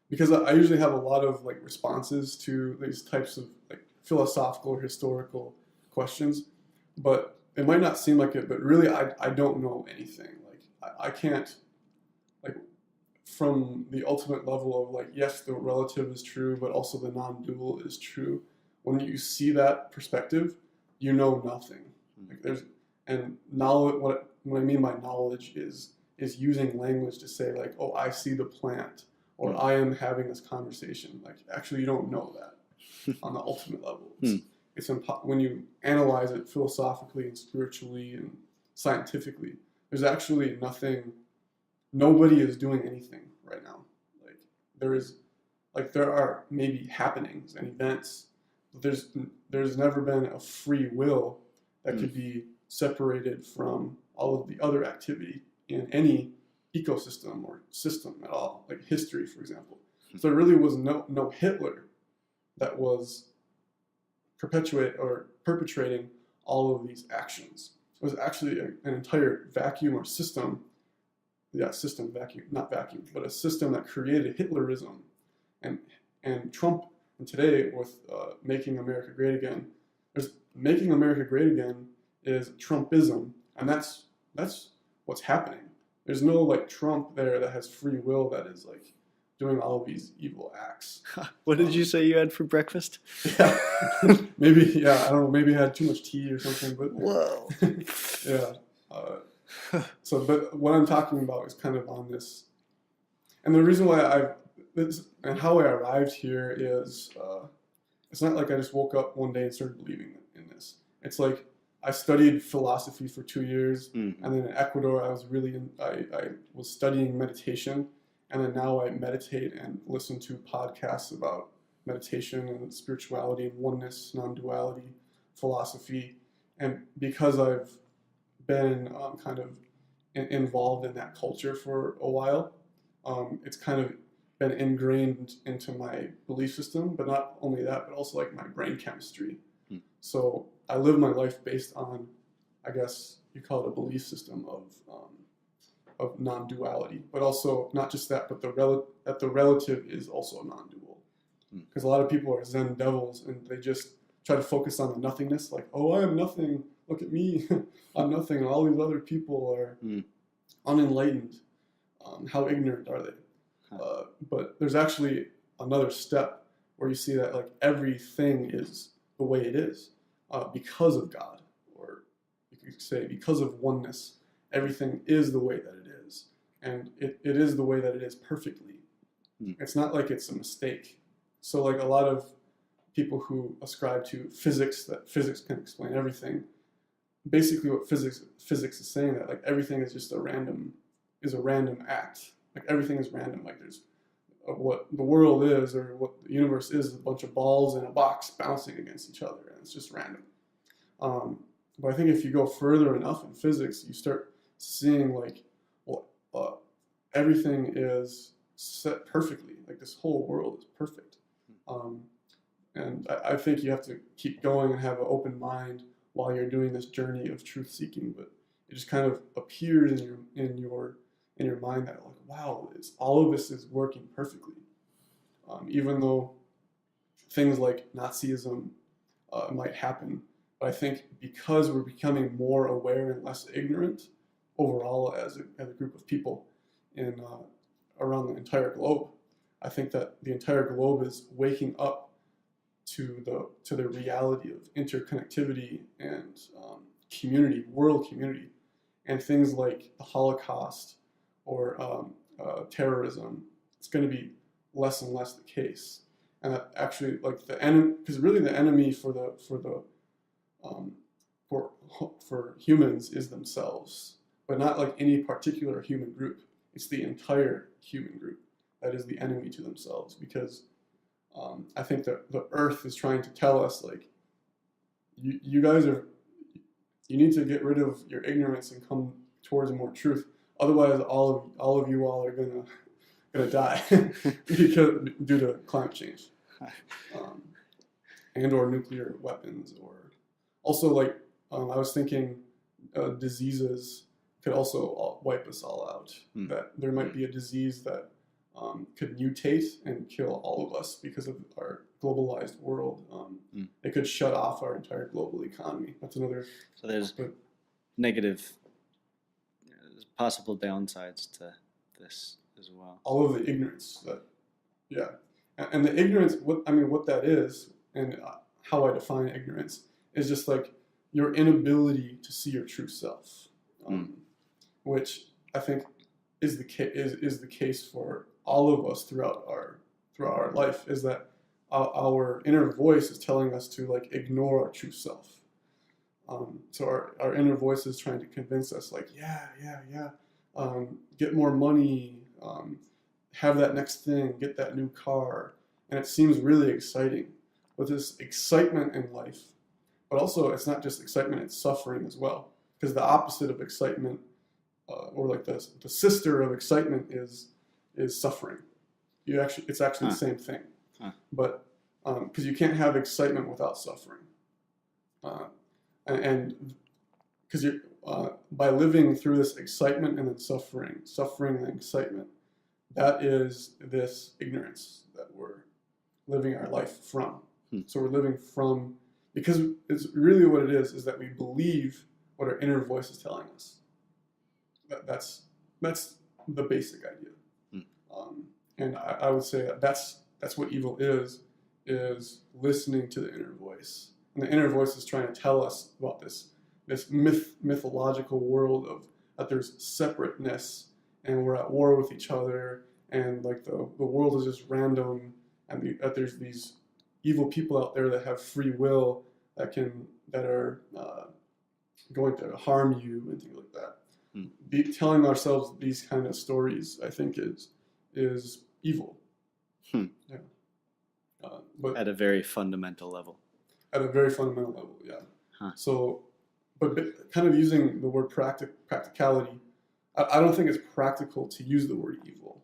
because I usually have a lot of like responses to these types of like philosophical or historical questions, but it might not seem like it, but really I don't know anything. Like I can't, like, from the ultimate level of like, yes, the relative is true, but also the non-dual is true. When you see that perspective, you know nothing. Like there's, and knowledge, what I mean by knowledge is using language to say like, oh, I see the plant, or I am having this conversation. Like actually you don't know that on the ultimate level. It's when you analyze it philosophically and spiritually and scientifically, there's actually nothing, nobody is doing anything right now. Like there are maybe happenings and events, but there's never been a free will that could be separated from all of the other activity in any ecosystem or system at all, like history, for example. So there really was no Hitler that was perpetrating all of these actions. It was actually an entire vacuum or system. Yeah, system, vacuum, not vacuum, but a system that created Hitlerism. And Trump, and today with Making America Great Again, there's Making America Great Again is Trumpism, and that's what's happening. There's no like Trump there that has free will that is like doing all of these evil acts. What did you say you had for breakfast? Yeah, maybe, yeah, I don't know, maybe I had too much tea or something, but whoa. Yeah. So, but what I'm talking about is kind of on this, and the reason why and how I arrived here is, it's not like I just woke up one day and started believing in this. It's like I studied philosophy for 2 years, and then in Ecuador I was studying meditation, and then now I meditate and listen to podcasts about meditation and spirituality and oneness, non-duality, philosophy, and because I've been kind of involved in that culture for a while, it's kind of been ingrained into my belief system, but not only that, but also like my brain chemistry. So I live my life based on, I guess you call it a belief system of non-duality, but also not just that, but the relative is also non-dual. Because a lot of people are Zen devils and they just try to focus on the nothingness, like, oh, I am nothing, look at me, I'm nothing, and all these other people are unenlightened. How ignorant are they? But there's actually another step where you see that like everything is the way it is because of God, or you could say because of oneness. Everything is the way that it is, and it is the way that it is perfectly. It's not like it's a mistake. So like a lot of people who ascribe to physics, that physics can explain everything, basically what physics is saying, that like everything is just a random act. Like everything is random. Like there's what the world is, or what the universe is a bunch of balls in a box bouncing against each other, and it's just random. But I think if you go further enough in physics, you start seeing like, well, everything is set perfectly. Like this whole world is perfect. And I think you have to keep going and have an open mind while you're doing this journey of truth seeking. But it just kind of appears in your mind that like, wow, all of this is working perfectly. Even though things like Nazism might happen, but I think because we're becoming more aware and less ignorant overall as a group of people in around the entire globe, I think that the entire globe is waking up to the reality of interconnectivity and community, world community, and things like the Holocaust or terrorism. It's going to be less and less the case, and that actually, like the enemy, because really the enemy for humans is themselves, but not like any particular human group. It's the entire human group that is the enemy to themselves, because I think that the earth is trying to tell us, like, you guys you need to get rid of your ignorance and come towards more truth. Otherwise, all of you are gonna die because due to climate change, and or nuclear weapons, or also like I was thinking diseases could also wipe us all out. That there might be a disease that could mutate and kill all of us because of our globalized world. It could shut off our entire global economy. That's another. So there's negative, there's possible downsides to this as well. All of the ignorance that, yeah, and the ignorance. What that is, and how I define ignorance is just like your inability to see your true self, which I think is the case for all of us throughout our life. Is that our inner voice is telling us to like ignore our true self. So our inner voice is trying to convince us like, get more money, have that next thing, get that new car, and it seems really exciting. But this excitement in life, but also it's not just excitement, it's suffering as well. Because the opposite of excitement, or like the sister of excitement is suffering. It's actually the same thing. But because you can't have excitement without suffering. And because you're by living through this excitement and then suffering and then excitement, that is this ignorance that we're living our life from. So we're living from, because it's really what it is that we believe what our inner voice is telling us. That's the basic idea. And I would say that's what evil is listening to the inner voice. And the inner voice is trying to tell us about this mythological world of that there's separateness and we're at war with each other, and like the world is just random, and that there's these evil people out there that have free will that are going to harm you and things like that. Telling ourselves these kind of stories, I think, is evil. Yeah. But at a very fundamental level. At a very fundamental level, yeah. Huh. So, but kind of using the word practicality, I don't think it's practical to use the word evil,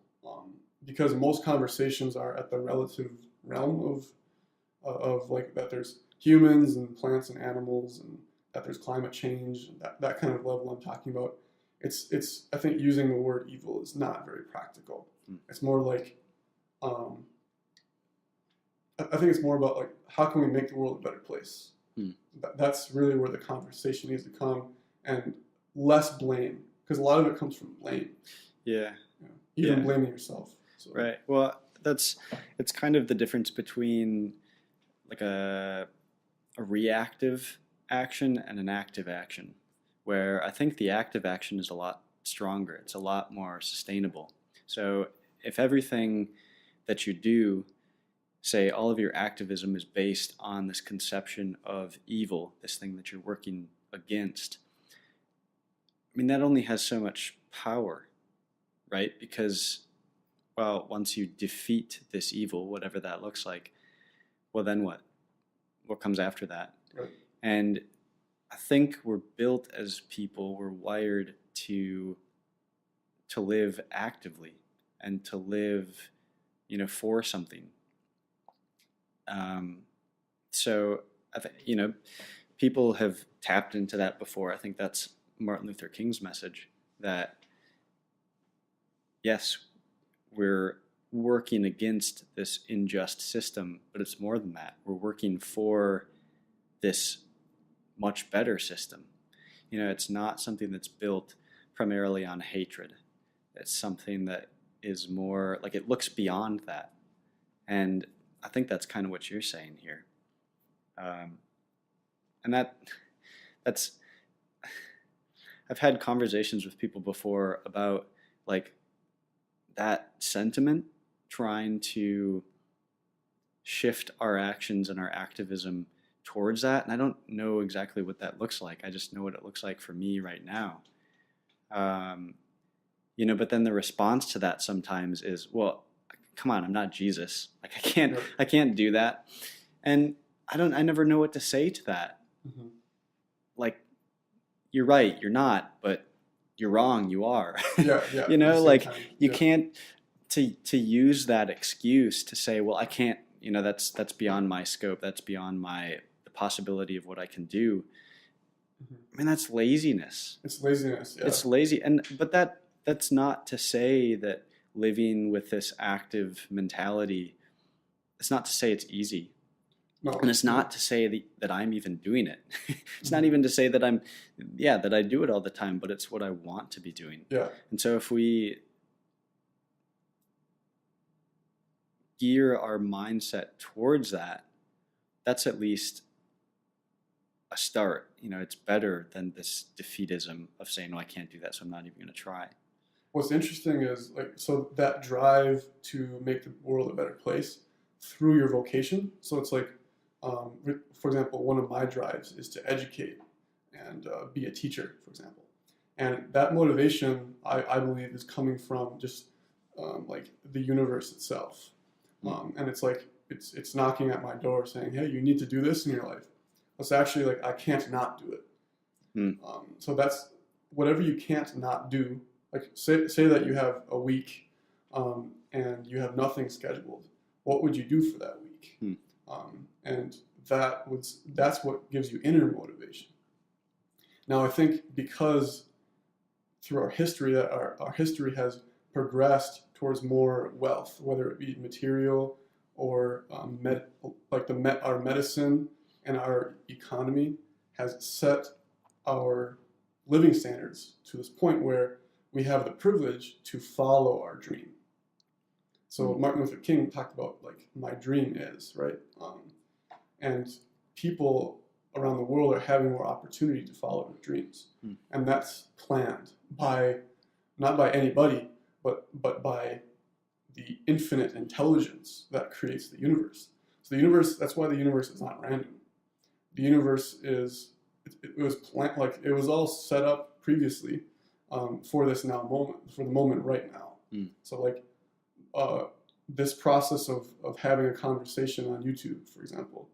because most conversations are at the relative realm of like that there's humans and plants and animals, and that there's climate change, and that kind of level I'm talking about. It's I think using the word evil is not very practical. It's more like I think it's more about like how can we make the world a better place. That's really where the conversation needs to come, and less blame, because a lot of it comes from blame. Even blaming yourself. So. Right. Well, it's kind of the difference between like a reactive action and an active action, where I think the active action is a lot stronger. It's a lot more sustainable. So if everything that you do, say all of your activism is based on this conception of evil, this thing that you're working against, I mean, that only has so much power, right? Because, well, once you defeat this evil, whatever that looks like, well, then what? What comes after that? Right. And I think we're built as people, we're wired to live actively and to live, for something. So I think, people have tapped into that before. I think that's Martin Luther King's message, that yes, we're working against this unjust system, but it's more than that. We're working for this much better system. It's not something that's built primarily on hatred. It's something that is more like, it looks beyond that. And I think that's kind of what you're saying here. And that's, I've had conversations with people before about like that sentiment, trying to shift our actions and our activism towards that. And I don't know exactly what that looks like. I just know what it looks like for me right now. But then the response to that sometimes is, well, come on, I'm not Jesus. Like I can't do that. And I never know what to say to that. Mm-hmm. Like, you're right, you're not, but you're wrong, you are. Yeah. Like you can't to use that excuse to say, well, I can't, that's beyond my scope, that's beyond the possibility of what I can do. Mm-hmm. I mean, that's laziness. It's laziness. Yeah. It's lazy, but that's not to say that living with this active mentality, it's not to say it's easy. No. And it's not to say that I'm even doing it. It's not even to say that that I do it all the time, but it's what I want to be doing. Yeah. And so if we gear our mindset towards that, that's at least a start. It's better than this defeatism of saying, no, I can't do that, so I'm not even going to try. What's interesting is so that drive to make the world a better place through your vocation. So it's like, for example, one of my drives is to educate and be a teacher, for example. And that motivation, I believe, is coming from just like the universe itself. And it's like, it's knocking at my door saying, hey, you need to do this in your life. It's actually like, I can't not do it. So that's whatever you can't not do. Like say that you have a week and you have nothing scheduled. What would you do for that week? And that's what gives you inner motivation. Now I think because through our history that our history has progressed towards more wealth, whether it be material or our medicine and our economy has set our living standards to this point where we have the privilege to follow our dream. So Martin Luther King talked about like my dream is, right? And people around the world are having more opportunity to follow their dreams. And that's planned not by anybody, but by the infinite intelligence that creates the universe. So the universe, that's why the universe is not random. The universe it was planned, like it was all set up previously for this moment, for the moment right now. So like this process of having a conversation on YouTube, for example,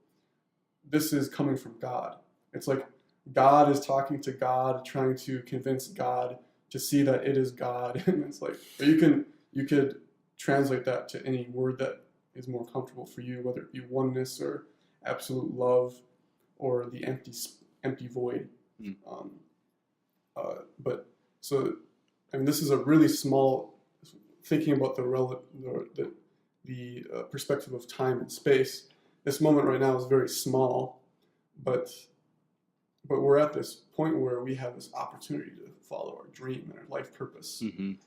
this is coming from God. It's like God is talking to God, trying to convince God to see that it is God. And it's like, you could translate that to any word that is more comfortable for you, whether it be oneness or absolute love or the empty void. But so, I mean, this is a really small, thinking about the perspective of time and space. This moment right now is very small, but we're at this point where we have this opportunity to follow our dream and our life purpose. And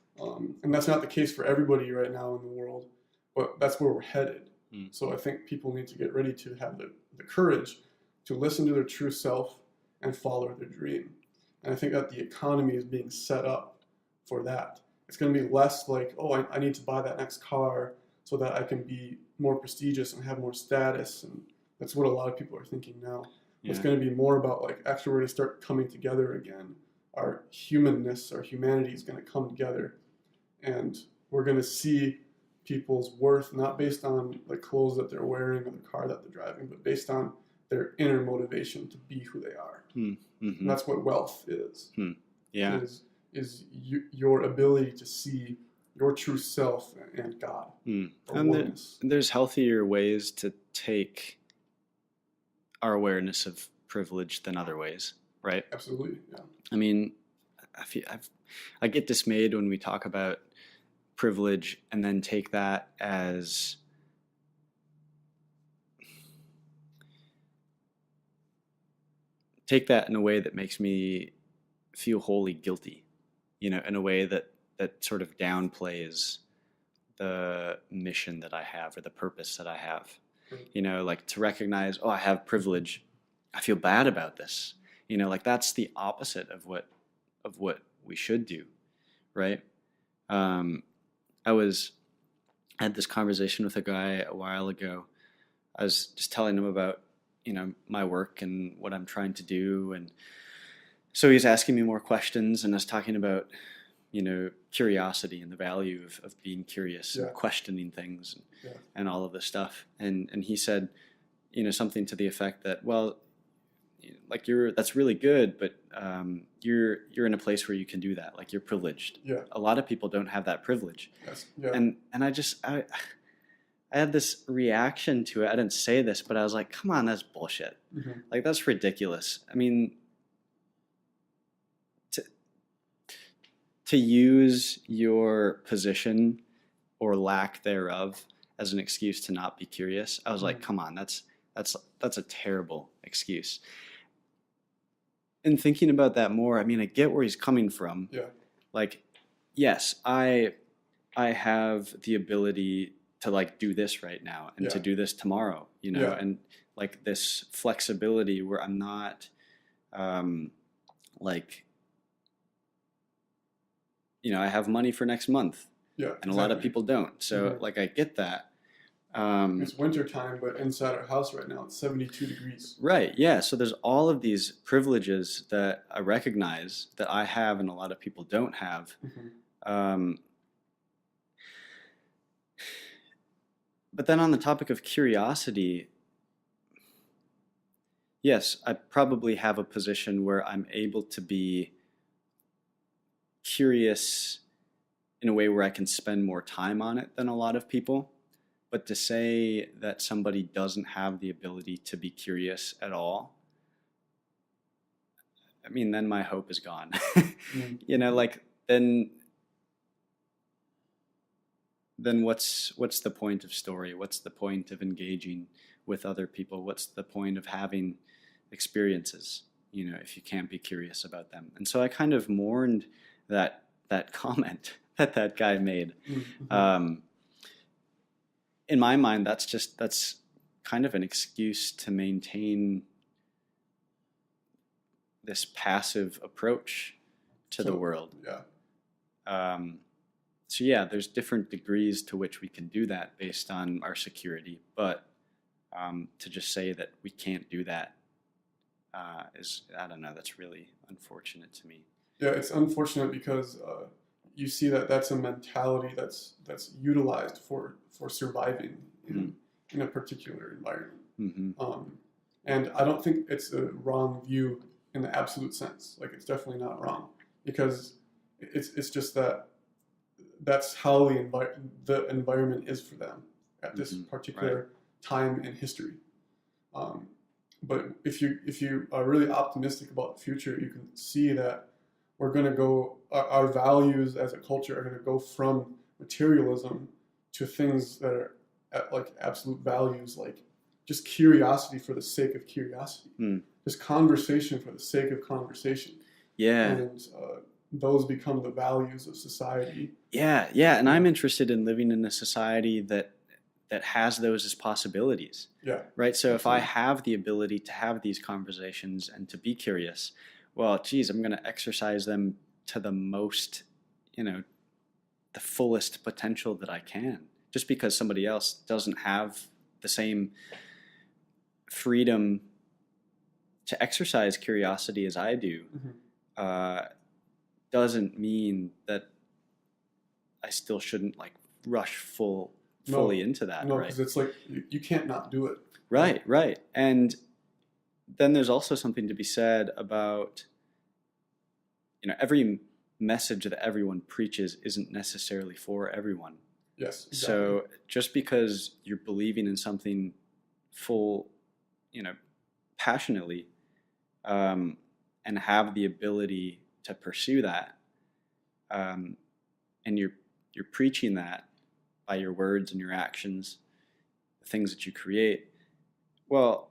that's not the case for everybody right now in the world, but that's where we're headed. So I think people need to get ready to have the courage to listen to their true self and follow their dream. And I think that the economy is being set up for that. It's going to be less like, oh, I need to buy that next car so that I can be more prestigious and have more status. And that's what a lot of people are thinking now. Yeah. It's going to be more about like, actually, we're going to start coming together again. Our humanness, our humanity is going to come together. And we're going to see people's worth, not based on the clothes that they're wearing or the car that they're driving, but based on their inner motivation to be who they are. And that's what wealth is. Yeah. Is your ability to see your true self and God. And there's healthier ways to take our awareness of privilege than other ways, right? Absolutely, yeah. I mean, I get dismayed when we talk about privilege and then take that as in a way that makes me feel wholly guilty, in a way that sort of downplays the mission that I have or the purpose that I have. Like to recognize, oh, I have privilege. I feel bad about this. Like that's the opposite of what we should do, right? I had this conversation with a guy a while ago. I was just telling him about, my work and what I'm trying to do. And so he's asking me more questions, and I was talking about, curiosity and the value of being curious and questioning things and all of this stuff. And he said, something to the effect that, well, like that's really good, but you're in a place where you can do that. Like you're privileged. Yeah. A lot of people don't have that privilege. Yes. Yeah. And I had this reaction to it. I didn't say this, but I was like, come on, that's bullshit. Like that's ridiculous. I mean, to use your position or lack thereof as an excuse to not be curious, I was like, Mhm. come on, that's a terrible excuse. And thinking about that more, I mean, I get where he's coming from. Yeah. Like, yes, I have the ability to like do this right now and to Yeah. do this tomorrow, Yeah. and like this flexibility where I'm not like, I have money for next month Yeah. and a lot of Exactly. people don't. So Mhm. like I get that. It's winter time, but inside our house right now it's 72 degrees. Right, yeah. So there's all of these privileges that I recognize that I have and a lot of people don't have. Hmm. Um, but then on the topic of curiosity, yes, I probably have a position where I'm able to be curious in a way where I can spend more time on it than a lot of people. But to say that somebody doesn't have the ability to be curious at all, I mean, then my hope is gone. Mm. Like then what's the point of story? What's the point of engaging with other people? What's the point of having experiences, if you can't be curious about them? And so I kind of mourned that comment that guy made. Mm-hmm. In my mind, that's kind of an excuse to maintain this passive approach to the world. Yeah. So yeah, there's different degrees to which we can do that based on our security, but to just say that we can't do that is, I don't know, that's really unfortunate to me. Yeah, it's unfortunate because you see that that's a mentality that's utilized for surviving in a particular environment. Mm-hmm. And I don't think it's a wrong view in the absolute sense. Like, it's definitely not wrong, because it's just that that's how the environment is for them at this particular Right. time in history. But if you are really optimistic about the future, you can see that we're going to go. Our values as a culture are going to go from materialism to things that are like absolute values, like just curiosity for the sake of curiosity, just conversation for the sake of conversation. Yeah. And those become the values of society. Yeah, and I'm interested in living in a society that has those as possibilities. Yeah. Right? So Absolutely. if I have the ability to have these conversations and to be curious, well, geez, I'm going to exercise them to the most, the fullest potential that I can. Just because somebody else doesn't have the same freedom to exercise curiosity as I do, doesn't mean that I still shouldn't like rush fully into that. No, right? because it's like you can't not do it. Right. And then there's also something to be said about, every message that everyone preaches isn't necessarily for everyone. Yes. Exactly. So just because you're believing in something passionately, and have the ability to pursue that, and you're preaching that by your words and your actions, the things that you create, well,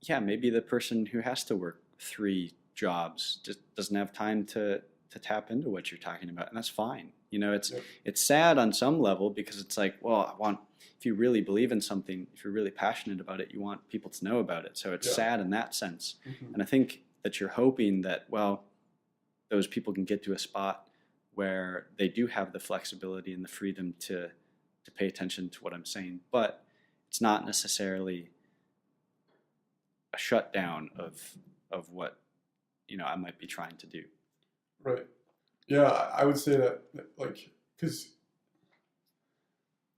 yeah, maybe the person who has to work 3 jobs just doesn't have time to tap into what you're talking about, and that's fine. It's sad on some level, because it's like, well, if you really believe in something, if you're really passionate about it, you want people to know about it. So it's sad in that sense. And I think that you're hoping that, well, those people can get to a spot where they do have the flexibility and the freedom to pay attention to what I'm saying, but it's not necessarily a shutdown of what I might be trying to do. Right. Yeah, I would say that like, because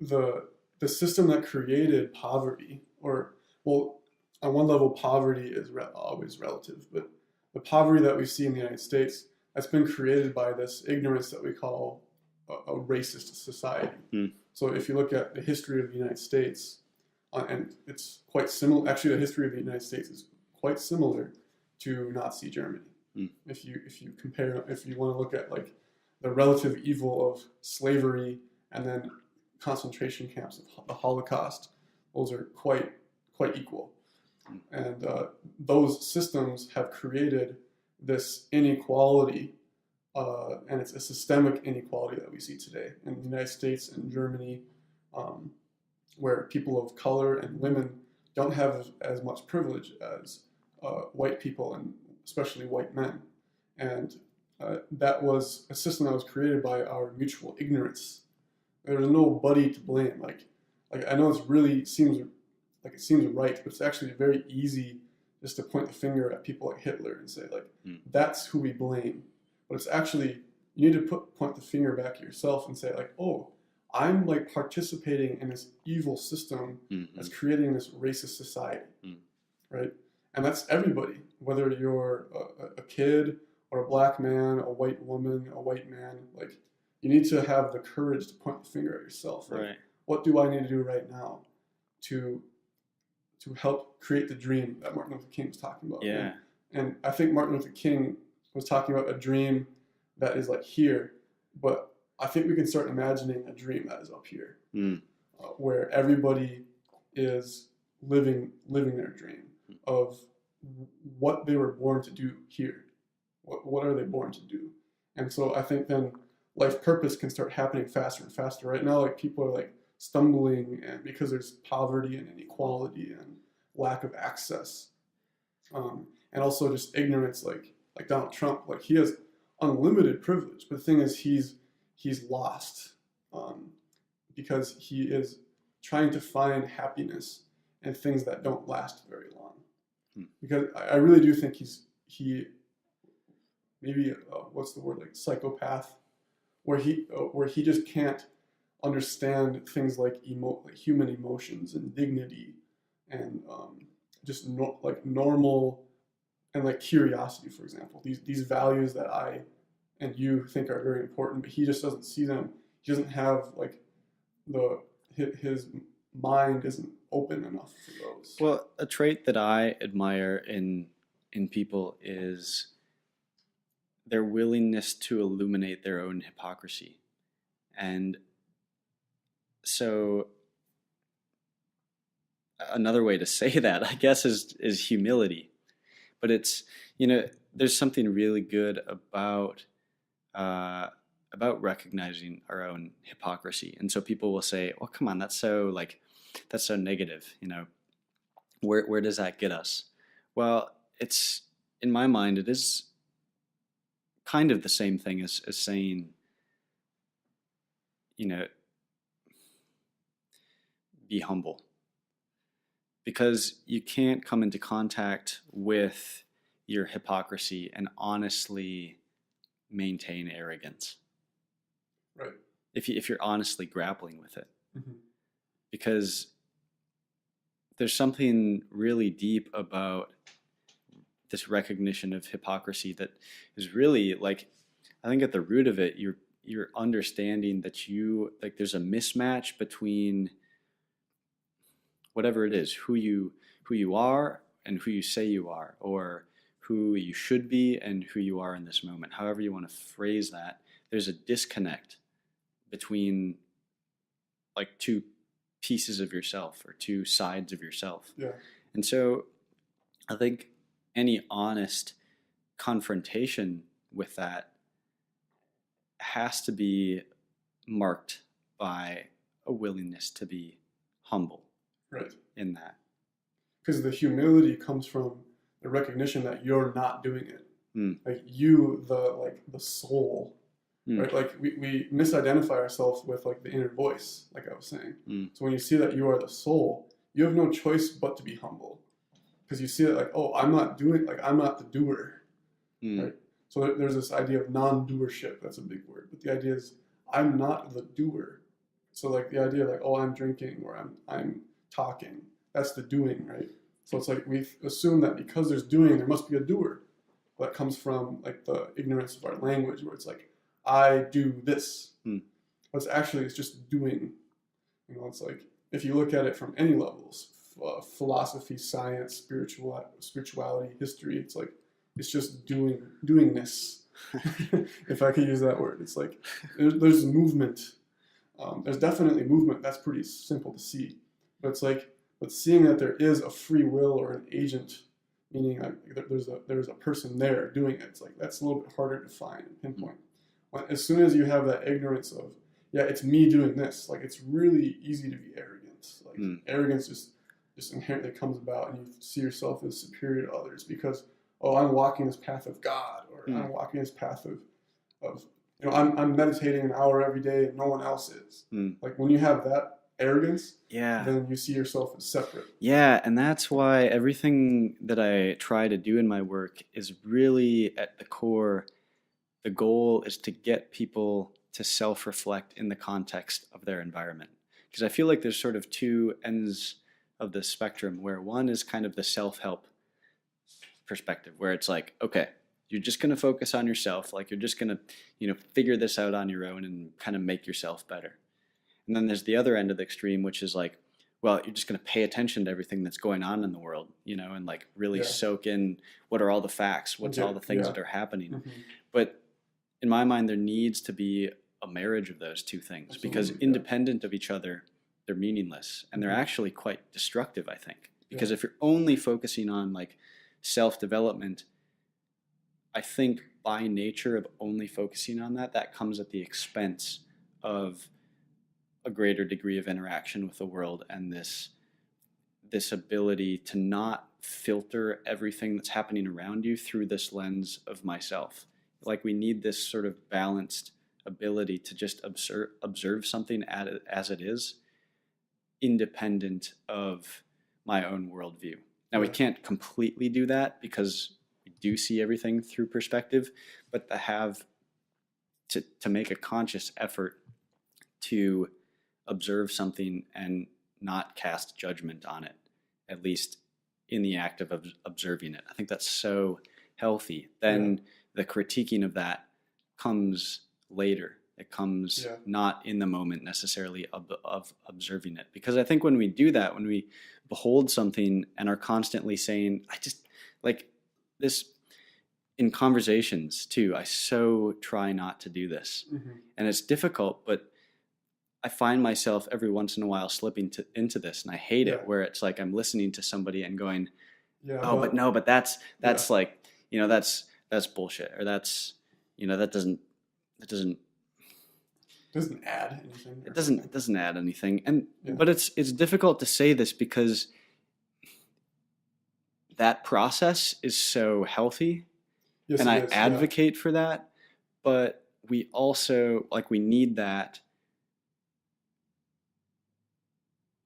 the system that created poverty, or, well, on one level, poverty is always relative, but the poverty that we see in the United States, that's been created by this ignorance that we call a racist society. So if you look at the history of the United States, and it's quite similar. Actually, the history of the United States is quite similar to Nazi Germany. If you compare, if you want to look at like the relative evil of slavery and then concentration camps of the Holocaust, those are quite equal. And those systems have created this inequality, and it's a systemic inequality that we see today in the United States and Germany, where people of color and women don't have as much privilege as white people, and especially white men. And that was a system that was created by our mutual ignorance. There's nobody to blame. Like I know it really seems right, but it's actually very easy just to point the finger at people like Hitler and say, like, that's who we blame. But it's actually, you need to point the finger back at yourself and say, like, oh, I'm like participating in this evil system that's creating this racist society, right? And that's everybody, whether you're a kid or a black man, a white woman, a white man. Like, you need to have the courage to point the finger at yourself. Like, Right. what do I need to do right now to help create the dream that Martin Luther King was talking about? Yeah. And I think Martin Luther King was talking about a dream that is like here, but I think we can start imagining a dream that is up here, where everybody is living their dream of what they were born to do here. What are they born to do? And so I think then life purpose can start happening faster and faster. Right now, like, people are like stumbling, and because there's poverty and inequality and lack of access, and also just ignorance, like Donald Trump. Like, he has unlimited privilege, but the thing is, he's lost, because he is trying to find happiness in things that don't last very long. Because I really do think he maybe what's the word, like psychopath, where he just can't understand things like human emotions and dignity, and just like normal, and like curiosity, for example. These values that I and you think are very important, but he just doesn't see them. He doesn't have like his mind isn't open enough for those. Well, a trait that I admire in people is their willingness to illuminate their own hypocrisy. And so another way to say that, I guess, is humility. But it's, there's something really good about recognizing our own hypocrisy. And so people will say, "Well, come on, that's so negative. Where does that get us?" Well, it's, in my mind, it is kind of the same thing as saying, be humble. Because you can't come into contact with your hypocrisy and honestly maintain arrogance. Right. If you're honestly grappling with it. Mm-hmm. Because there's something really deep about this recognition of hypocrisy that is really, like, I think at the root of it, you're understanding that there's a mismatch between whatever it is, who you are and who you say you are, or who you should be and who you are in this moment. However you want to phrase that, there's a disconnect between like two pieces of yourself or two sides of yourself. Yeah. And so I think any honest confrontation with that has to be marked by a willingness to be humble. Right. In that. Because the humility comes from the recognition that you're not doing it. Like you, the soul, right? Like we misidentify ourselves with like the inner voice, like I was saying. So when you see that you are the soul, you have no choice but to be humble. Because you see that, like, oh, I'm not the doer, right? So there's this idea of non-doership. That's a big word. But the idea is, I'm not the doer. So like the idea, like, oh, I'm drinking or I'm talking, that's the doing, right? So it's like we assume that because there's doing, there must be a doer. That comes from like the ignorance of our language, where it's like, I do this. But it's just doing. It's like, if you look at it from any levels, philosophy, science, spirituality, history, it's just doingness. If I could use that word. It's like there's movement There's definitely movement. That's pretty simple to see. But it's like, but seeing that there is a free will or an agent, meaning like there's a person there doing it. It's like that's a little bit harder to find and pinpoint. As soon as you have that ignorance of, yeah, it's me doing this, like it's really easy to be arrogant. Like arrogance just inherently comes about, and you see yourself as superior to others because, oh, I'm walking this path of God, or I'm walking this path of I'm meditating an hour every day and no one else is. Like when you have that arrogance, then you see yourself as separate. Yeah, and that's why everything that I try to do in my work is really at the core, the goal is to get people to self-reflect in the context of their environment. Because I feel like there's sort of two ends of the spectrum, where one is kind of the self-help perspective, where it's like, okay, you're just going to focus on yourself, like you're just going to, figure this out on your own and kind of make yourself better. And then there's the other end of the extreme, which is like, well, you're just going to pay attention to everything that's going on in the world, and like really soak in what are all the facts, what's all the things that are happening. But in my mind, there needs to be a marriage of those two things. Absolutely, because independent of each other, they're meaningless, and they're actually quite destructive, I think. Because if you're only focusing on like self-development, I think by nature of only focusing on that comes at the expense of a greater degree of interaction with the world and this ability to not filter everything that's happening around you through this lens of myself. Like we need this sort of balanced ability to just observe something as it is, independent of my own worldview. Now we can't completely do that because we do see everything through perspective, but to make a conscious effort to observe something and not cast judgment on it, at least in the act of observing it. I think that's so healthy. Then the critiquing of that comes later. It comes not in the moment necessarily of observing it. Because I think when we do that, when we behold something and are constantly saying, I just like this in conversations too, I so try not to do this. And it's difficult, but I find myself every once in a while slipping into this, and I hate it, where it's like I'm listening to somebody and going, but that's like, that's bullshit, or that's, that doesn't add anything. It doesn't add anything. And but it's difficult to say this because that process is so healthy, and I advocate for that, but we also we need that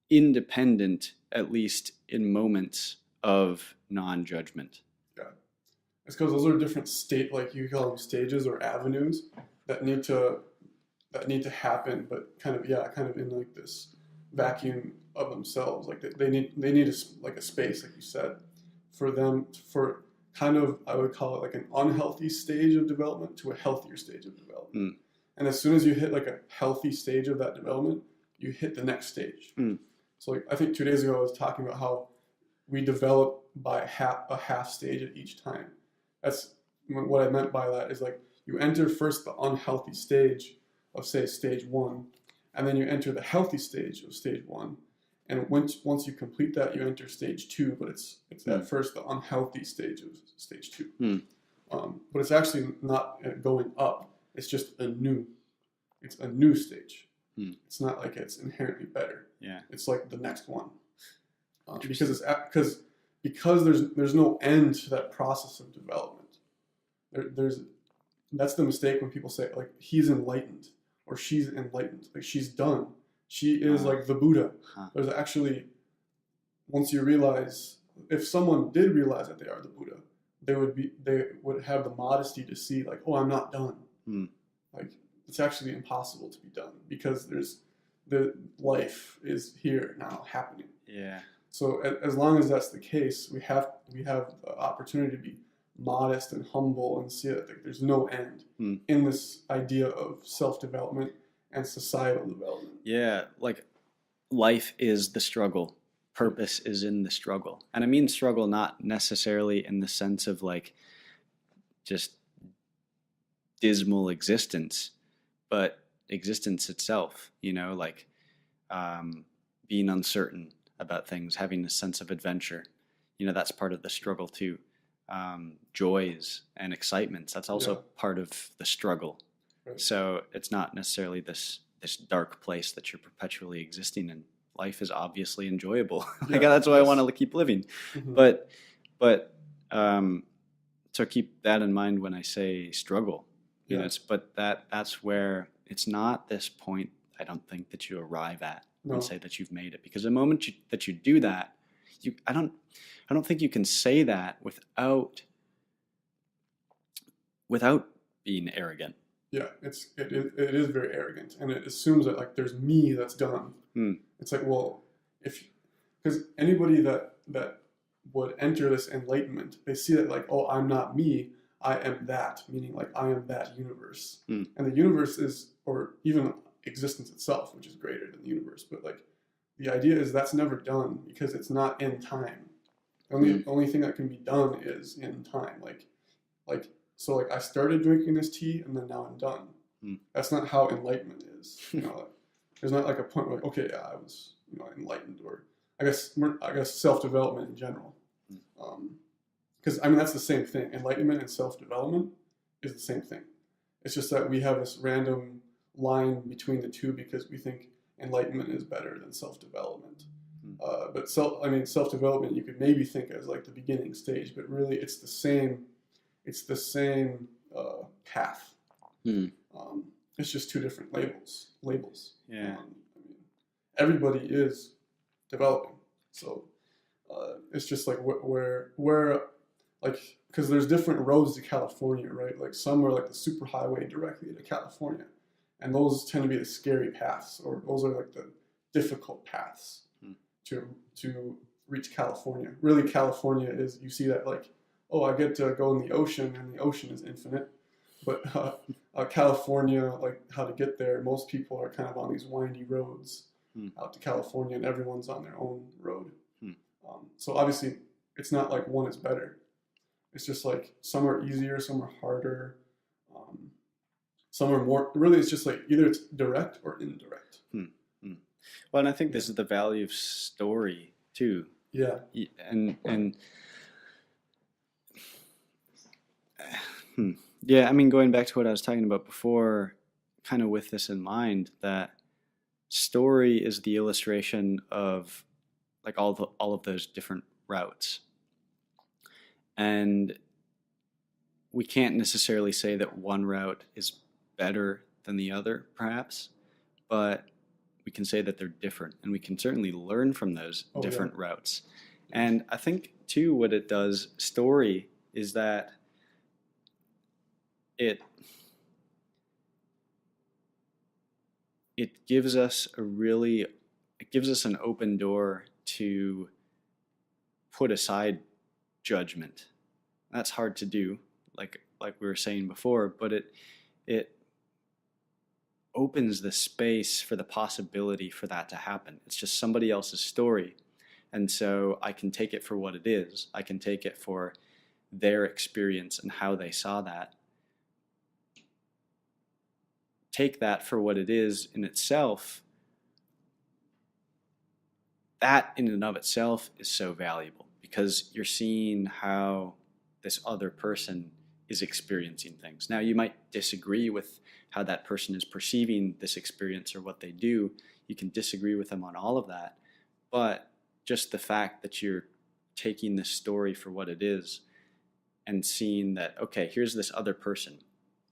independent, at least in moments of non-judgment. It's because those are different like you call them stages or avenues that need to happen, but kind of in like this vacuum of themselves. Like they need a space, like you said, for kind of, I would call it like an unhealthy stage of development to a healthier stage of development. And as soon as you hit like a healthy stage of that development, you hit the next stage. So like, I think 2 days ago I was talking about how we develop by a half stage at each time. That's what I meant by that is like you enter first the unhealthy stage of, say, stage 1, and then you enter the healthy stage of stage 1. And once you complete that, you enter stage 2, but it's at first the unhealthy stage of stage 2. But it's actually not going up. It's just a new stage. It's not like it's inherently better. It's like the next one. Because there's no end to that process of development. That's the mistake when people say like he's enlightened or she's enlightened, like she's done. She is like the Buddha. There's actually, once you realize, if someone did realize that they are the Buddha, they would have the modesty to see like, oh, I'm not done. Like it's actually impossible to be done because the life is here now happening. So as long as that's the case, we have the opportunity to be modest and humble and see that there's no end in this idea of self-development and societal development. Like life is the struggle. Purpose is in the struggle. And I mean struggle not necessarily in the sense of like just dismal existence, but existence itself, like being uncertain about things, having a sense of adventure. That's part of the struggle too. Joys and excitements, that's also Yeah. part of the struggle. Right. So it's not necessarily this dark place that you're perpetually existing in. Life is obviously enjoyable. Yeah. That's why I Yes. want to keep living. Mhm. But so keep that in mind when I say struggle. Yeah. But that's where it's not this point, I don't think, that you arrive at No. and say that you've made it. Because the moment that you do that, I don't think you can say that without being arrogant. Yeah, it is very arrogant, and it assumes that like there's me that's done. It's like, well, because anybody that would enter this enlightenment, they see that like, oh, I'm not me, I am that, meaning like I am that universe, and the universe is, or even existence itself, which is greater than the universe. But like, the idea is that's never done because it's not in time. The only thing that can be done is in time, like. So like I started drinking this tea and then now I'm done. That's not how enlightenment is. There's not like a point where like, okay, yeah, I was enlightened, or I guess self-development in general. Because I mean that's the same thing. Enlightenment and self-development is the same thing. It's just that we have this random line between the two because we think enlightenment is better than self-development. But self-development you could maybe think as like the beginning stage, but really it's the same. It's the same path. It's just two different labels. Yeah. Everybody is developing. So it's just like where like, because there's different roads to California, right? Like some are like the superhighway directly to California. And those tend to be the scary paths, or those are like the difficult paths to reach California. Really, California is, you see that like, oh, I get to go in the ocean, and the ocean is infinite. But California, like how to get there, most people are kind of on these windy roads out to California, and everyone's on their own road. So obviously, it's not like one is better. It's just like some are easier, some are harder, some are more. Really, it's just like either it's direct or indirect. Well, and I think this is the value of story too. Yeah. And yeah, I mean, going back to what I was talking about before, kind of with this in mind, that story is the illustration of like all of those different routes. And we can't necessarily say that one route is better than the other, perhaps, but we can say that they're different, and we can certainly learn from those different routes. And I think, too, what it does, story, is that it gives us an open door to put aside judgment. That's hard to do, like we were saying before, but it opens the space for the possibility for that to happen. It's just somebody else's story. And so I can take it for what it is. I can take it for their experience and how they saw that. Take that for what it is in itself. That in and of itself is so valuable, because you're seeing how this other person is experiencing things. Now, you might disagree with how that person is perceiving this experience or what they do. You can disagree with them on all of that. But just the fact that you're taking this story for what it is and seeing that, okay, here's this other person.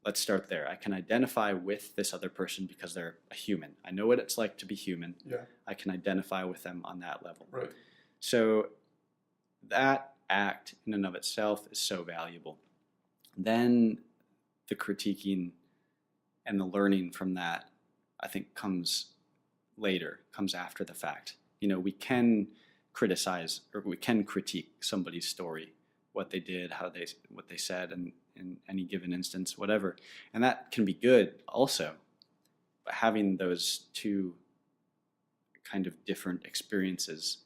Let's start there. I can identify with this other person because they're a human. I know what it's like to be human. Yeah. I can identify with them on that level. Right. So that act in and of itself is so valuable. Then the critiquing and the learning from that, I think, comes later, comes after the fact. We can criticize, or we can critique somebody's story, what they did, what they said, and in any given instance, whatever. And that can be good also. But having those two kind of different experiences,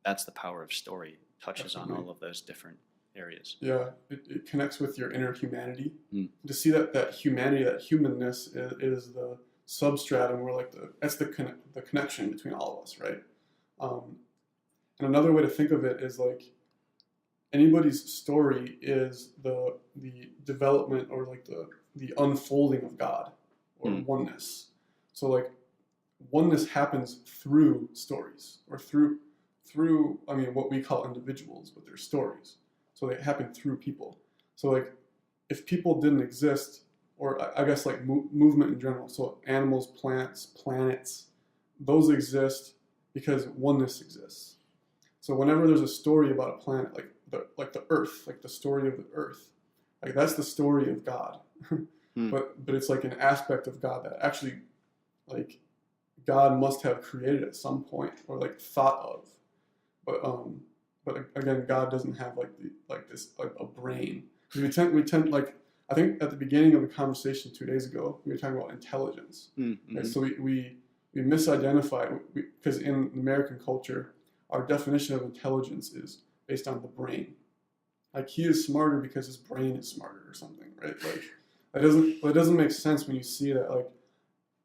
that's the power of story. It touches on all of those different areas. Yeah, it connects with your inner humanity. To see that humanity, that humanness is substratum where like that's the connection between all of us, right? And another way to think of it is like anybody's story is the development or like the unfolding of God or oneness. So like oneness happens through stories or through I mean what we call individuals, but they're stories. So they happen through people. So like if people didn't exist, or I guess like movement in general, so animals, plants, planets, those exist because oneness exists. So whenever there's a story about a planet, like the Earth, like the story of the Earth, like that's the story of God. But it's like an aspect of God that actually like God must have created at some point or like thought of. But again, God doesn't have a brain. We tend like I think at the beginning of the conversation 2 days ago we were talking about intelligence. Right? So we misidentified because in American culture our definition of intelligence is based on the brain. Like he is smarter because his brain is smarter or something, right? Like that doesn't make sense when you see that like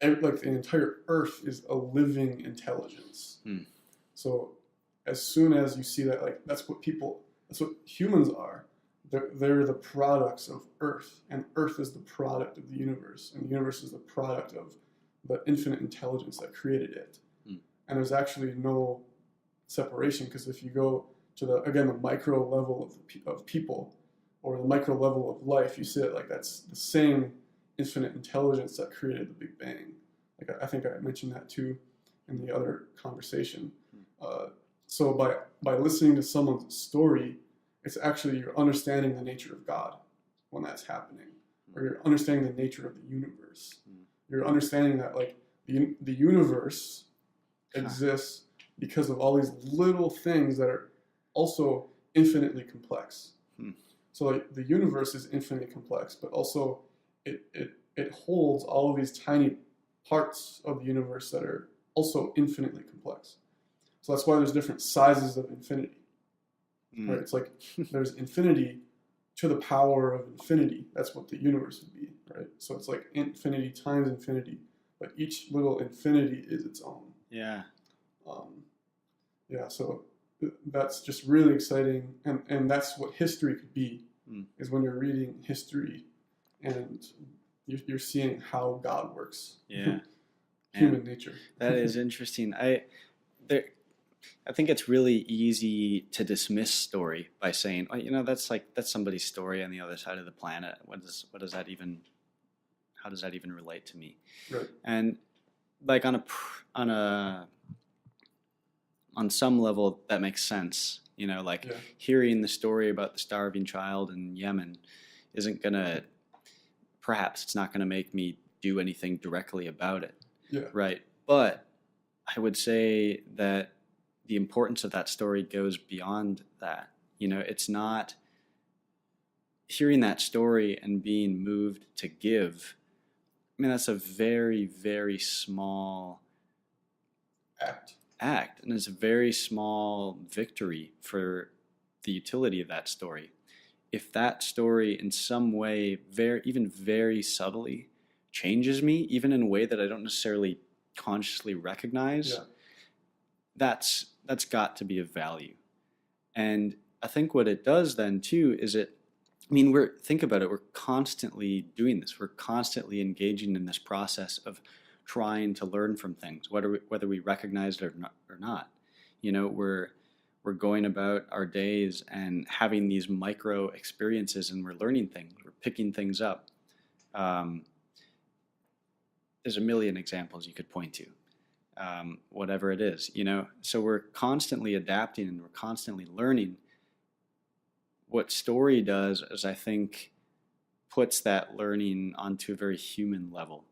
the entire Earth is a living intelligence. So as soon as you see that, like that's what humans are. They're the products of Earth, and Earth is the product of the universe, and the universe is the product of the infinite intelligence that created it. And there's actually no separation, because if you go to the micro level of people, or the micro level of life, you see it like that's the same infinite intelligence that created the Big Bang. Like I think I mentioned that too in the other conversation. So by listening to someone's story, it's actually you're understanding the nature of God when that's happening, or you're understanding the nature of the universe. You're understanding that like the universe exists because of all these little things that are also infinitely complex. So like the universe is infinitely complex, but also it holds all of these tiny parts of the universe that are also infinitely complex. So that's why there's different sizes of infinity. Right? It's like there's infinity to the power of infinity. That's what the universe would be, right? So it's like infinity times infinity, but each little infinity is its own. Yeah. So that's just really exciting, and that's what history could be. Is when you're reading history, and you're seeing how God works. Yeah. Human nature. That is interesting. I think it's really easy to dismiss story by saying, "Oh, that's somebody's story on the other side of the planet. How does that even relate to me?" Right. And like on some level that makes sense. Hearing the story about the starving child in Yemen perhaps it's not gonna make me do anything directly about it. Yeah. Right. But I would say that the importance of that story goes beyond that. It's not hearing that story and being moved to give. I mean, that's a very, very small act, and it's a very small victory for the utility of that story. If that story in some way, even very subtly, changes me, even in a way that I don't necessarily consciously recognize, that's got to be of value. And I think what it does then too is think about it, we're constantly doing this. We're constantly engaging in this process of trying to learn from things, whether we recognize it or not. We're going about our days and having these micro experiences, and we're learning things. We're picking things up. There's a million examples you could point to, whatever it is, So we're constantly adapting and we're constantly learning. What story does is, I think, puts that learning onto a very human level.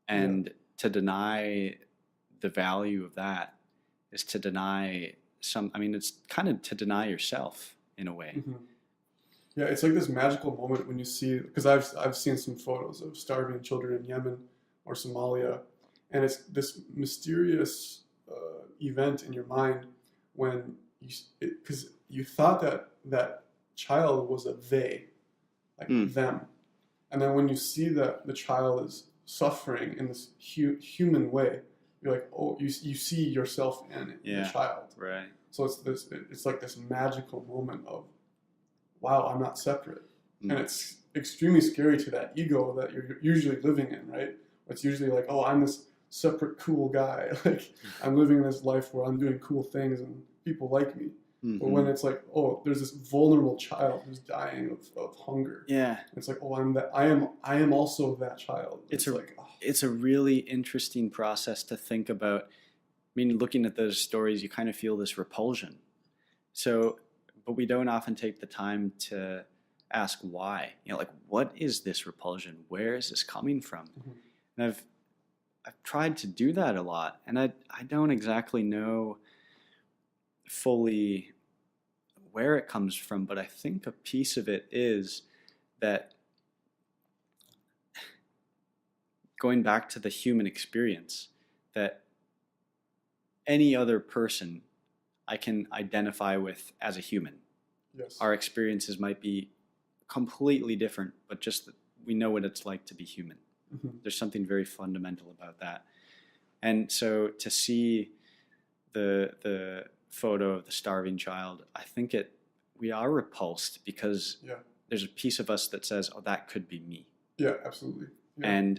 And to deny the value of that is to deny it's kind of to deny yourself in a way. Yeah, it's like this magical moment when you see, because I've seen some photos of starving children in Yemen or Somalia, and it's this mysterious event in your mind when because you thought that child was a they, like them, and then when you see that the child is suffering in this human way, you're like, oh, you see yourself in the child. Right. So it's like this magical moment of, wow, I'm not separate. And it's extremely scary to that ego that you're usually living in, right? It's usually like, oh, I'm this separate cool guy. Like, I'm living this life where I'm doing cool things and people like me. But when it's like, oh, there's this vulnerable child who's dying of hunger. Yeah. It's like, oh, I am also that child. It's a really interesting process to think about. I mean, looking at those stories, you kind of feel this repulsion. So, but we don't often take the time to ask why. Like, what is this repulsion? Where is this coming from? And I've tried to do that a lot, and I don't exactly know fully where it comes from, but I think a piece of it is that going back to the human experience, that any other person I can identify with as a human. Yes. Our experiences might be completely different, but just that we know what it's like to be human. There's something very fundamental about that. And so to see the photo of the starving child, I think we are repulsed because there's a piece of us that says, oh, that could be me. Yeah, absolutely. Yeah.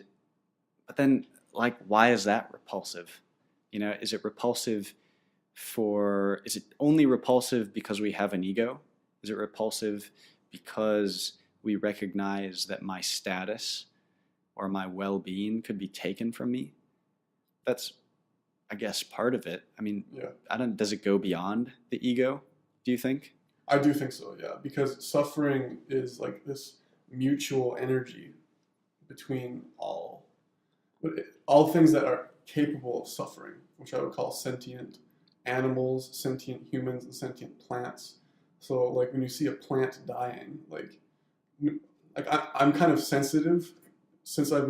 But then, like, why is that repulsive? Is it repulsive is it only repulsive because we have an ego? Is it repulsive because we recognize that my status or my well-being could be taken from me? That's, I guess, part of it. I mean, does it go beyond the ego, do you think? I do think so, yeah, because suffering is like this mutual energy between all things that are capable of suffering, which I would call sentient animals, sentient humans, and sentient plants. So, like, when you see a plant dying, I'm kind of sensitive since I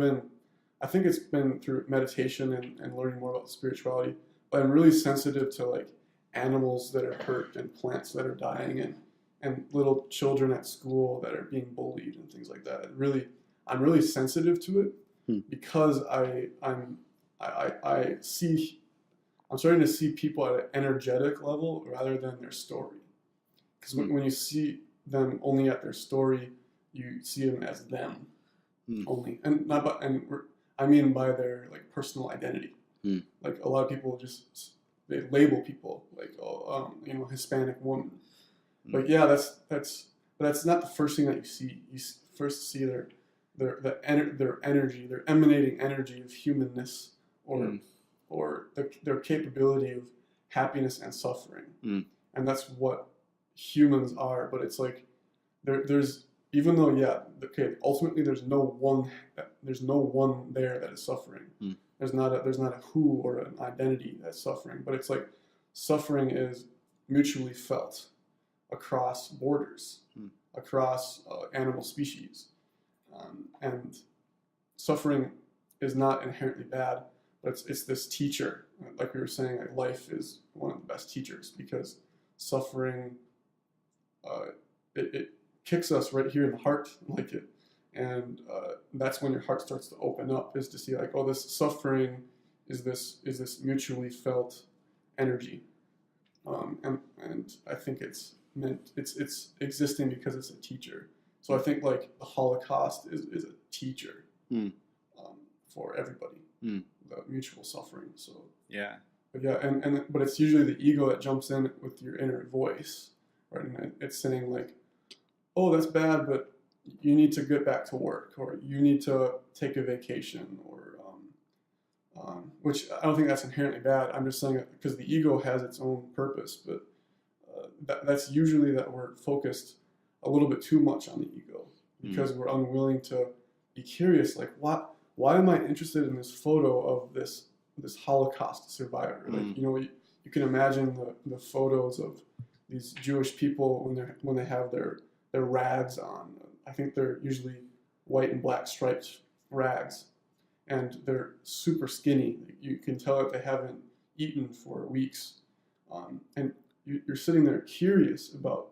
think it's been through meditation and learning more about spirituality, but I'm really sensitive to, like, animals that are hurt and plants that are dying and little children at school that are being bullied and things like that. I'm really sensitive to it because I'm starting to see people at an energetic level rather than their story. Because when you see them only at their story, you see them as them only, and I mean by their, like, personal identity. Like, a lot of people they label people like, Hispanic woman. But yeah, that's not the first thing that you see. You first see their energy, their emanating energy of humanness, or their capability of happiness and suffering, and that's what humans are. But it's like there's even though ultimately there's no one there that is suffering. There's not a who or an identity that's suffering, but it's like suffering is mutually felt across borders, across animal species, and suffering is not inherently bad, but it's this teacher. Like we were saying, like, life is one of the best teachers because suffering it kicks us right here in the heart, and that's when your heart starts to open up, is to see, like, oh, this suffering is this mutually felt energy, and I think it's existing because it's a teacher. So I think, like, the Holocaust is a teacher for everybody, the mutual suffering. So but it's usually the ego that jumps in with your inner voice, right? And it's saying, like, oh, that's bad, but you need to get back to work, or you need to take a vacation, or which I don't think that's inherently bad. I'm just saying it because the ego has its own purpose, but that's usually that we're focused a little bit too much on the ego because we're unwilling to be curious, like, why am I interested in this photo of this Holocaust survivor? Like, you can imagine the photos of these Jewish people when they have their rags on. I think they're usually white and black striped rags, and they're super skinny. You can tell that they haven't eaten for weeks, and you're sitting there curious about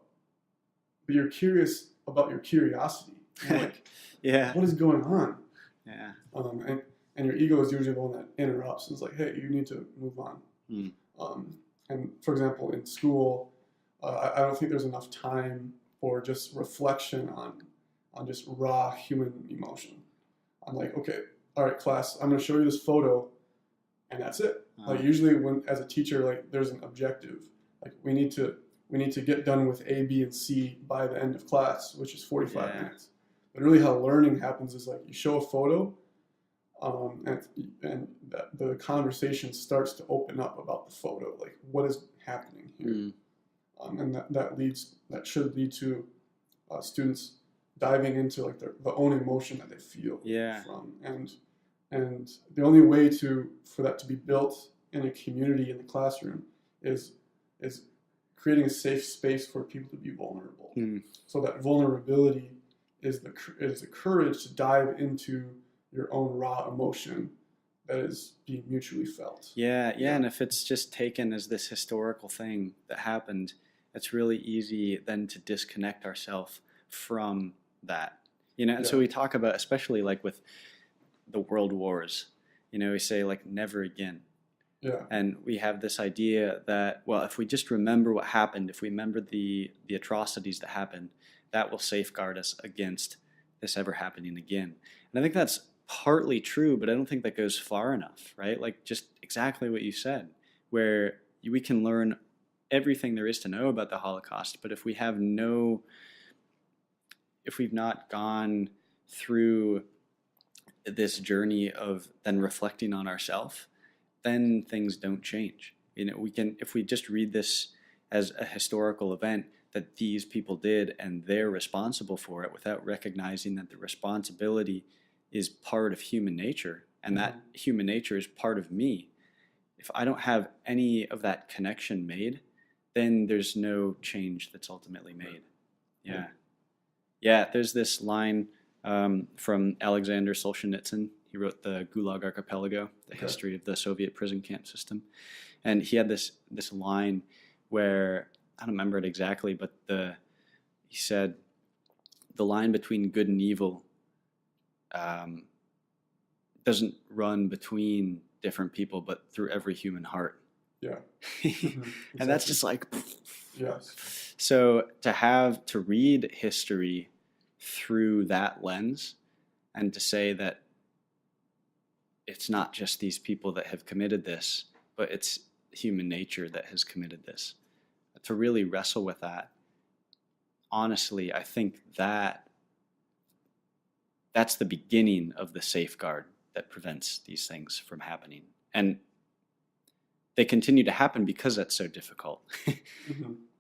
your curiosity. Like, Yeah. what is going on? Yeah. And and your ego is usually the one that interrupts and is like, hey, you need to move on. Mm. And for example, in school, I don't think there's enough time for just reflection on just raw human emotion. I'm like, okay, all right, class, I'm going to show you this photo, and that's it. Like usually, when as a teacher, like there's an objective. Like we need to get done with A, B, and C by the end of class, which is 45 minutes. But really, how learning happens is like you show a photo, and the conversation starts to open up about the photo, like what is happening here, and that should lead to students diving into like the own emotion that they feel from, and the only way for that to be built in a community in the classroom is creating a safe space for people to be vulnerable. So that vulnerability is the courage to dive into your own raw emotion that is being mutually felt. Yeah. And if it's just taken as this historical thing that happened, it's really easy then to disconnect ourselves from that. And so we talk about, especially like with the world wars, we say like never again. Yeah. And we have this idea that, well, if we just remember what happened, if we remember the atrocities that happened, that will safeguard us against this ever happening again. And I think that's partly true, but I don't think that goes far enough, right? Like just exactly what you said, where we can learn everything there is to know about the Holocaust, but if we've not gone through this journey of then reflecting on ourselves, then things don't change. If we just read this as a historical event that these people did and they're responsible for it without recognizing that the responsibility is part of human nature and that human nature is part of me. If I don't have any of that connection made, then there's no change that's ultimately made. Yeah, there's this line from Alexander Solzhenitsyn. He wrote the Gulag Archipelago, the history of the Soviet prison camp system. And he had this line where, I don't remember it exactly, but he said, the line between good and evil doesn't run between different people, but through every human heart. Yeah. And that's just like, yes. So to read history through that lens and to say that it's not just these people that have committed this, but it's human nature that has committed this. To really wrestle with that, honestly, I think that's the beginning of the safeguard that prevents these things from happening. And they continue to happen because that's so difficult.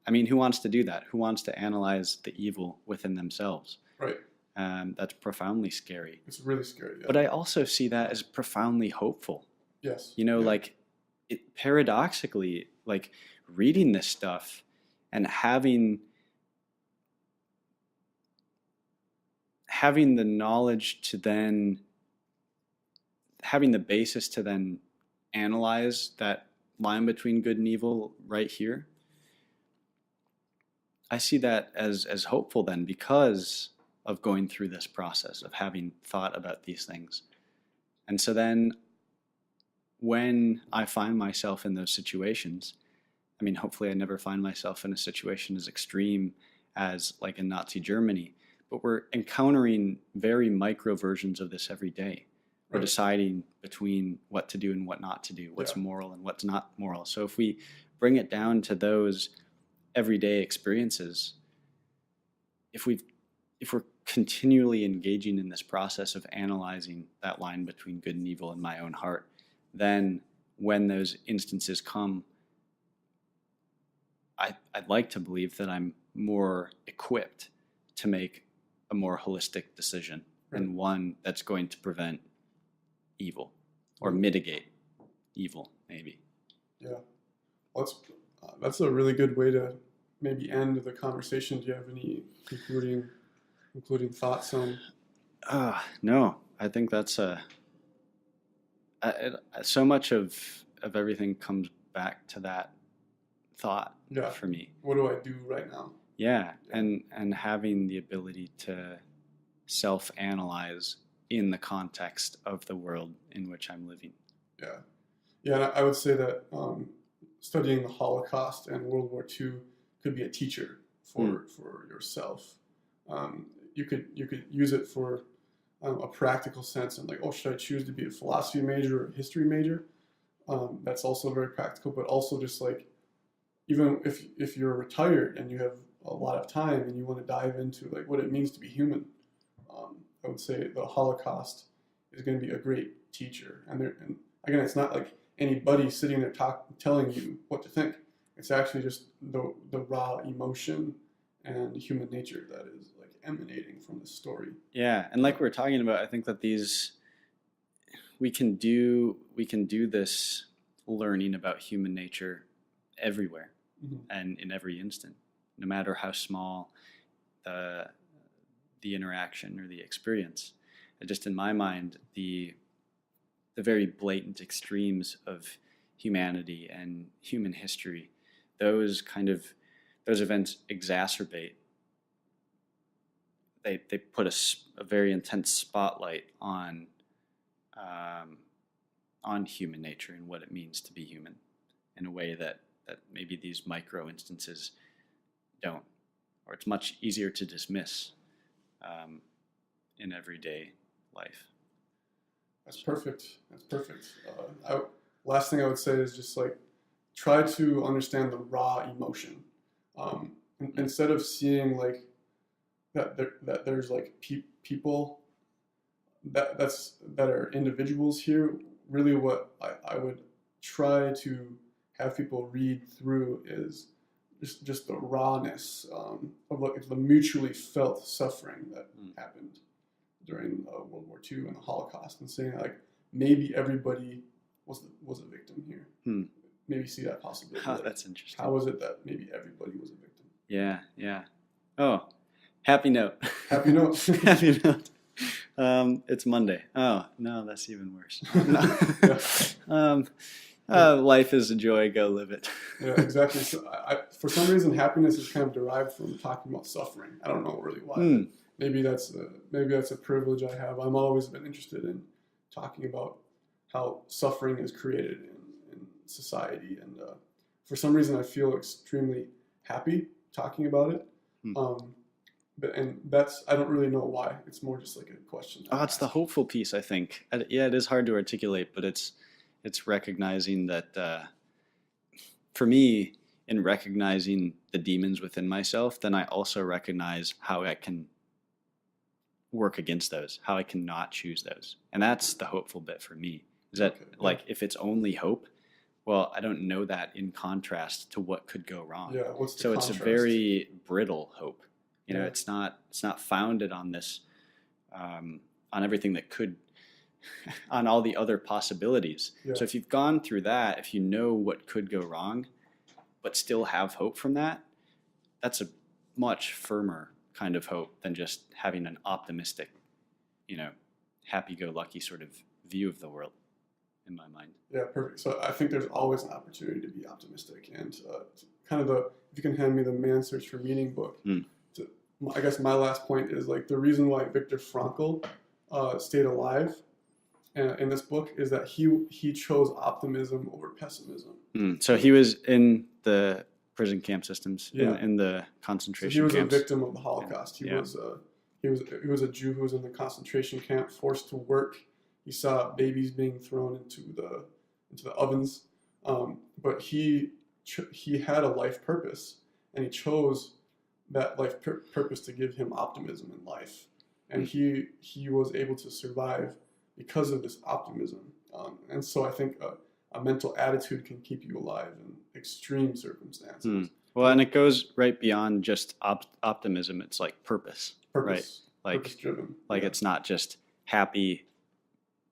I mean, who wants to do that? Who wants to analyze the evil within themselves? Right. That's profoundly scary. It's really scary. Yeah. But I also see that as profoundly hopeful. Yes. Like paradoxically, like reading this stuff and having the knowledge to then having the basis to then analyze that line between good and evil right here. I see that as hopeful then because of going through this process of having thought about these things. And so then when I find myself in those situations, I mean, hopefully I never find myself in a situation as extreme as like in Nazi Germany, but we're encountering very micro versions of this every day. We're deciding between what to do and what not to do, what's moral and what's not moral. So if we bring it down to those everyday experiences, if we're continually engaging in this process of analyzing that line between good and evil in my own heart, then when those instances come, I'd like to believe that I'm more equipped to make a more holistic decision and one that's going to prevent evil or mitigate evil, maybe. Yeah. Well, that's a really good way to maybe end the conversation. Do you have any concluding thoughts on? No, I think that's so much of everything comes back to that thought for me. What do I do right now? Yeah. And having the ability to self-analyze in the context of the world in which I'm living. Yeah. Yeah, and I would say that studying the Holocaust and World War II could be a teacher for yourself. You could use it for a practical sense, and like, oh, should I choose to be a philosophy major or a history major? That's also very practical, but also just like, even if you're retired and you have a lot of time and you want to dive into like what it means to be human, I would say the Holocaust is going to be a great teacher. And again, it's not like anybody sitting there telling you what to think. It's actually just the raw emotion and human nature that is like emanating from the story. Yeah, and like we were talking about, I think that we can do this learning about human nature everywhere and in every instant, no matter how small the interaction or the experience. And just in my mind, the very blatant extremes of humanity and human history, those events exacerbate. They put a very intense spotlight on human nature and what it means to be human in a way that maybe these micro instances don't, or it's much easier to dismiss in everyday life. That's perfect. That's perfect. Last thing I would say is just like try to understand the raw emotion. Instead of seeing like that there's like people that are individuals here. Really, what I would try to have people read through is just the rawness of like the mutually felt suffering that happened during World War II and the Holocaust, and saying like maybe everybody was a victim here. Maybe see that possibility. Oh, that's interesting. How is it that maybe everybody was a victim? Yeah. Oh, happy note. Happy note. Happy note. It's Monday. Oh, no, that's even worse. Life is a joy. Go live it. Yeah, exactly. So for some reason, happiness is kind of derived from talking about suffering. I don't know really why. Maybe that's a privilege I have. I'm always been interested in talking about how suffering is created in society, and for some reason, I feel extremely happy talking about it. And that's, I don't really know why. It's more just like a question. It's the hopeful piece, I think. Yeah, it is hard to articulate, but it's recognizing that for me, in recognizing the demons within myself, then I also recognize how I can work against those, how I cannot choose those. And that's the hopeful bit for me, is that if it's only hope, well, I don't know that in contrast to what could go wrong. Yeah, what's the so contrast? It's a very brittle hope. You know, it's not founded on this, on everything that could, on all the other possibilities. Yeah. So if you've gone through that, if you know what could go wrong, but still have hope from that, that's a much firmer kind of hope than just having an optimistic, happy-go-lucky sort of view of the world, in my mind. Yeah, perfect. So I think there's always an opportunity to be optimistic, and kind of if you can hand me the Man's Search for Meaning book. I guess my last point is like the reason why Viktor Frankl stayed alive in this book is that he chose optimism over pessimism. So he was in the prison camp systems, in the concentration camps. So he was a victim of the Holocaust. He was a Jew who was in the concentration camp, forced to work. He saw babies being thrown into the ovens, but he had a life purpose, and he chose that life purpose to give him optimism in life, and he was able to survive because of this optimism. And so I think a mental attitude can keep you alive in extreme circumstances. Well, and it goes right beyond just optimism. It's like purpose, right? Like purpose-driven. Like it's not just happy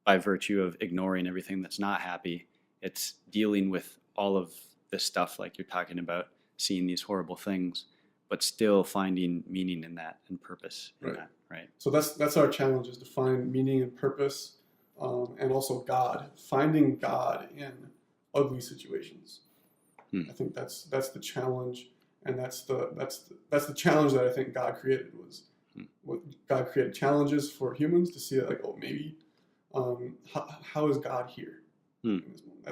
by virtue of ignoring everything that's not happy. It's dealing with all of this stuff like you're talking about, seeing these horrible things, but still finding meaning in that and purpose in that, right? So that's our challenge, is to find meaning and purpose, and also God, finding God in ugly situations. I think that's the challenge, and that's the challenge that I think God created, was what God created challenges for humans to see that, like, oh, maybe how is God here in this moment?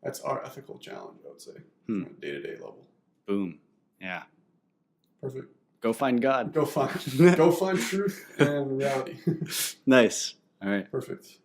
That's our ethical challenge, I would say, from a day-to-day level. Boom. Yeah. Perfect. Go find God. Go find truth and reality. Nice. All right. Perfect.